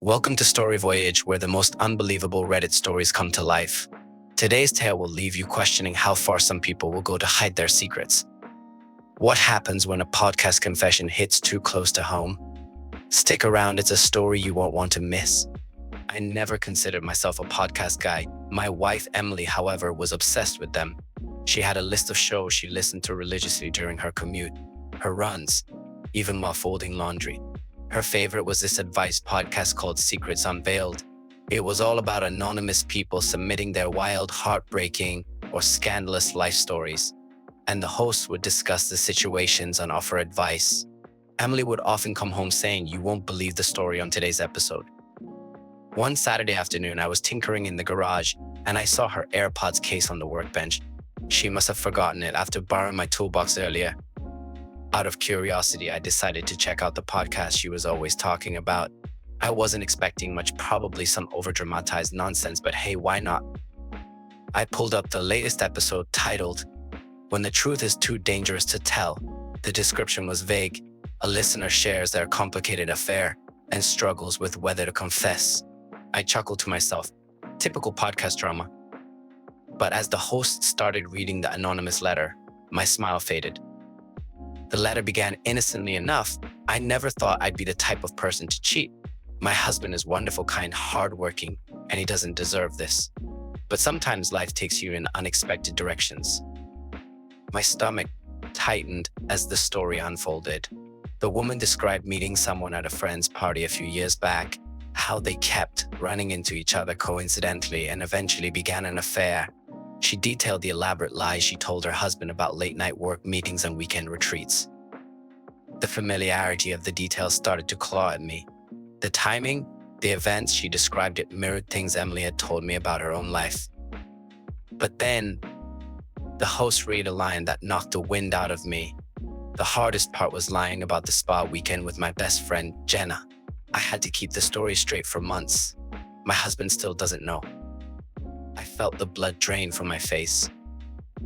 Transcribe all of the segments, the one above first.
Welcome to Story Voyage, where the most unbelievable Reddit stories come to life. Today's tale will leave you questioning how far some people will go to hide their secrets. What happens when a podcast confession hits too close to home? Stick around, it's a story you won't want to miss. I never considered myself a podcast guy. My wife, Emily, however, was obsessed with them. She had a list of shows she listened to religiously during her commute, her runs, even while folding laundry. Her favorite was this advice podcast called Secrets Unveiled. It was all about anonymous people submitting their wild, heartbreaking, or scandalous life stories. And the hosts would discuss the situations and offer advice. Emily would often come home saying, "You won't believe the story on today's episode." One Saturday afternoon, I was tinkering in the garage and I saw her AirPods case on the workbench. She must have forgotten it after borrowing my toolbox earlier. Out of curiosity, I decided to check out the podcast she was always talking about. I wasn't expecting much, probably some overdramatized nonsense, but hey, why not? I pulled up the latest episode titled, "When the Truth is Too Dangerous to Tell." The description was vague. A listener shares their complicated affair and struggles with whether to confess. I chuckled to myself, typical podcast drama. But as the host started reading the anonymous letter, my smile faded. The letter began innocently enough. "I never thought I'd be the type of person to cheat. My husband is wonderful, kind, hardworking, and he doesn't deserve this. But sometimes life takes you in unexpected directions." My stomach tightened as the story unfolded. The woman described meeting someone at a friend's party a few years back, how they kept running into each other coincidentally and eventually began an affair. She detailed the elaborate lies she told her husband about late-night work meetings and weekend retreats. The familiarity of the details started to claw at me. The timing, the events she described, it mirrored things Emily had told me about her own life. But then, the host read a line that knocked the wind out of me. The hardest part was lying about the spa weekend with my best friend, Jenna. I had to keep the story straight for months. My husband still doesn't know. I felt the blood drain from my face.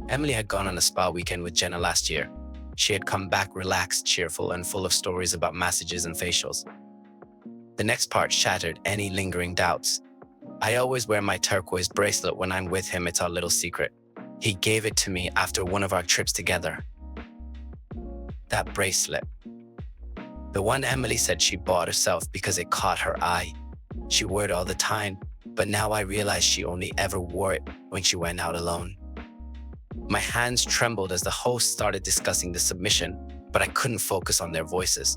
Emily had gone on a spa weekend with Jenna last year. She had come back relaxed, cheerful, and full of stories about massages and facials. The next part shattered any lingering doubts. "I always wear my turquoise bracelet when I'm with him. It's our little secret. He gave it to me after one of our trips together." That bracelet. The one Emily said she bought herself because it caught her eye. She wore it all the time, but now I realized she only ever wore it when she went out alone. My hands trembled as the host started discussing the submission, but I couldn't focus on their voices.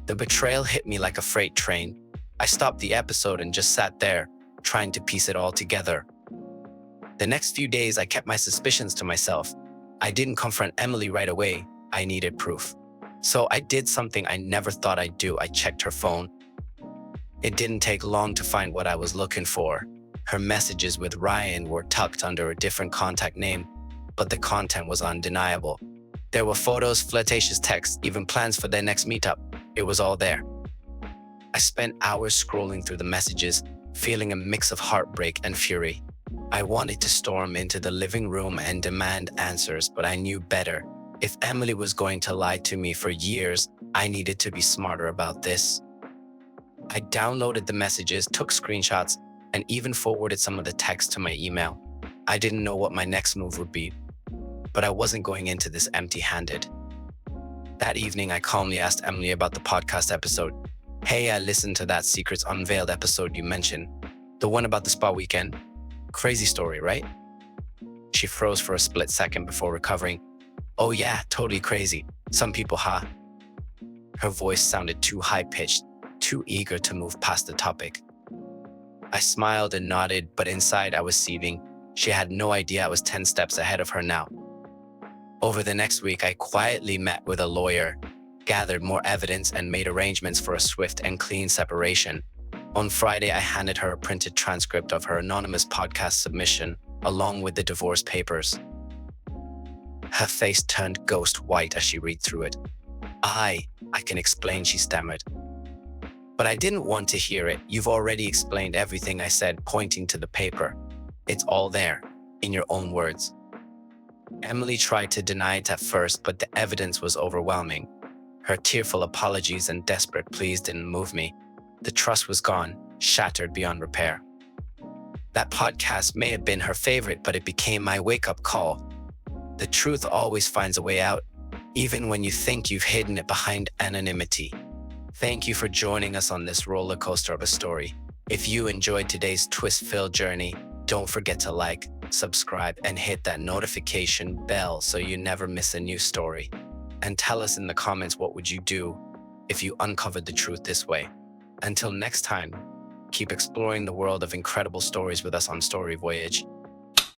The betrayal hit me like a freight train. I stopped the episode and just sat there, trying to piece it all together. The next few days, I kept my suspicions to myself. I didn't confront Emily right away. I needed proof. So I did something I never thought I'd do. I checked her phone. It didn't take long to find what I was looking for. Her messages with Ryan were tucked under a different contact name, but the content was undeniable. There were photos, flirtatious texts, even plans for their next meetup. It was all there. I spent hours scrolling through the messages, feeling a mix of heartbreak and fury. I wanted to storm into the living room and demand answers, but I knew better. If Emily was going to lie to me for years, I needed to be smarter about this. I downloaded the messages, took screenshots, and even forwarded some of the text to my email. I didn't know what my next move would be, but I wasn't going into this empty-handed. That evening, I calmly asked Emily about the podcast episode. "Hey, I listened to that Secrets Unveiled episode you mentioned. The one about the spa weekend. Crazy story, right?" She froze for a split second before recovering. "Oh yeah, totally crazy. Some people, huh?" Her voice sounded too high-pitched, too eager to move past the topic. I smiled and nodded, but inside I was seething. She had no idea I was 10 steps ahead of her now. Over the next week, I quietly met with a lawyer, gathered more evidence, and made arrangements for a swift and clean separation. On Friday, I handed her a printed transcript of her anonymous podcast submission, along with the divorce papers. Her face turned ghost white as she read through it. I can explain," she stammered. "But I didn't want to hear it. You've already explained everything," I said, pointing to the paper. "It's all there, in your own words." Emily tried to deny it at first, but the evidence was overwhelming. Her tearful apologies and desperate pleas didn't move me. The trust was gone. shattered beyond repair. That podcast may have been her favorite, but it became my wake-up call. The truth always finds a way out, even when you think you've hidden it behind anonymity. Thank you for joining us on this roller coaster of a story. If you enjoyed today's twist-filled journey, don't forget to like, subscribe, and hit that notification bell so you never miss a new story. And tell us in the comments, what would you do if you uncovered the truth this way? Until next time, keep exploring the world of incredible stories with us on Story Voyage.